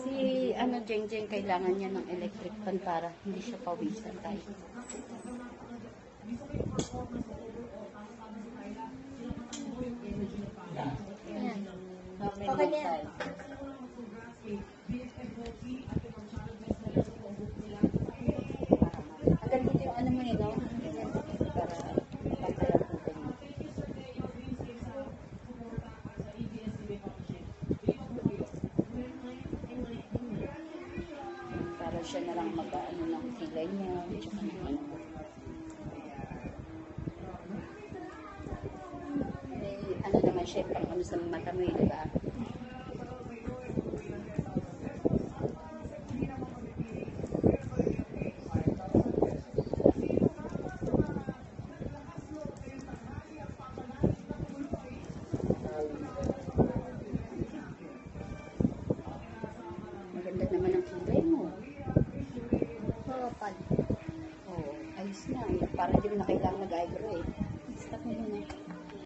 Si ano, Jeng Jeng, kailangan niya ng electric fan para hindi siya pawisan tayo. Ayan. Okay na yan. Hanggang dito yung ano mo nito. Para pantay ang tubig mo. Para siya na lang mag-ano ng kilay mo. Tsaka ng ano. Ano naman siya, pang ano sa mata mo, diba? Maganda naman ang kilay mo. Kapal. Oo, ayos na. Para hindi mo na kailangan mag-eyebrow eh. Stop mo muna.